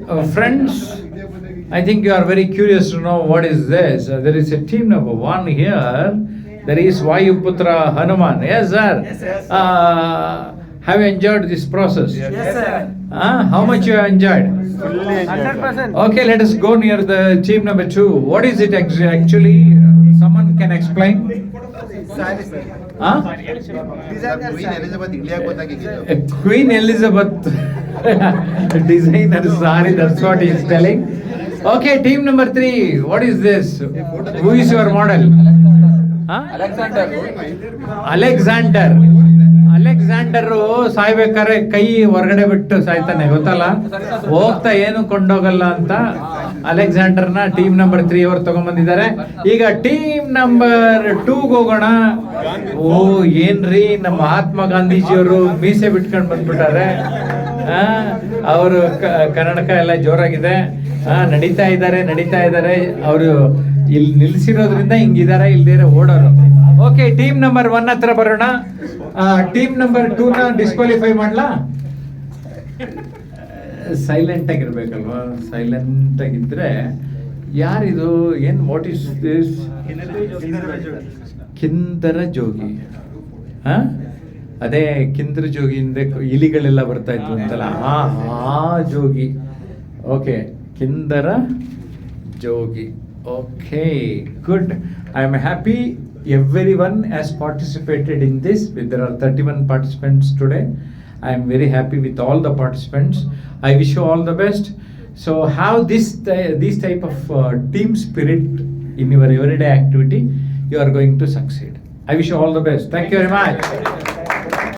Friends, I think you are very curious to know what is this. There is a team number 1 here. There is Vayuputra Hanuman. Yes, sir. Yes, sir. Have you enjoyed this process? Yes, sir. How much you have enjoyed? Fully enjoyed, sir. 100%. Okay, let us go near the team number 2. What is it actually? Someone can explain? Sorry, sir. Huh? Designer Queen sari. Elizabeth India को ताकि किधर? Queen Elizabeth designer sari, that's what he is telling. Okay, team number 3. What is this? Who is your model? Huh? Alexander ಸಾಯ್ಬೇಕಾದ್ರೆ ಕೈ ಹೊರಗಡೆ ಬಿಟ್ಟು ಸಾಯ್ತಾನೆ, ಗೊತ್ತಲ್ಲ? ಹೋಗ್ತಾ ಏನು ಕೊಂಡೋಗಲ್ಲ ಅಂತ ಅಲೆಕ್ಸಾಂಡರ್ನ ಟೀಮ್ ನಂಬರ್ 3 ಅವರು ತಗೊಂಡ್ಬಂದಿದ್ದಾರೆ. ಈಗ ಟೀಮ್ ನಂಬರ್ 2 ಹೋಗೋಣ. ಓ ಏನ್ರಿ, ನಮ್ಮ ಮಹಾತ್ಮ ಗಾಂಧೀಜಿಯವರು ಮೀಸೆ ಬಿಟ್ಕೊಂಡು ಬಂದ್ಬಿಟ್ಟಾರೆ. ಅವರು ಕನ್ನಡಕ ಎಲ್ಲ ಜೋರಾಗಿದೆ. ನಡೀತಾ ಇದ್ದಾರೆ. ಅವರು ಇಲ್ಲಿ ನಿಲ್ಸಿರೋದ್ರಿಂದ ಹಿಂಗಿದ್ದಾರೆ, ಇಲ್ದಿರ ಓಡೋರು. ಓಕೆ, ಟೀಮ್ ನಂಬರ್ 1 ಹತ್ರ ಬರೋಣ. ಟೀಮ್ ನಂಬರ್ 2 ನ ಡಿಸ್ಕ್ವಾಲಿಫೈ ಮಾಡ್ಲಾ? ಸೈಲೆಂಟ್ ಆಗಿರ್ಬೇಕಲ್ವಾ? ಸೈಲೆಂಟ್ ಆಗಿದ್ರೆ ಯಾರಿದು? ಏನ್ what is this? Kindara Jogi. ಅದೇ ಕಿಂದರ ಜೋಗಿಯಿಂದ ಇಲಿಗಳೆಲ್ಲ ಬರ್ತಾ ಇದ್ವು ಅಂತಲ್ಲ, ಆ ಜೋಗಿ. Okay, Kindara Jogi. Okay, good. I am happy everyone has participated in this. There are 31 participants today. I am very happy with all the participants. I wish you all the best. So have this type of team spirit in your everyday activity. You are going to succeed. I wish you all the best. Thank you very much.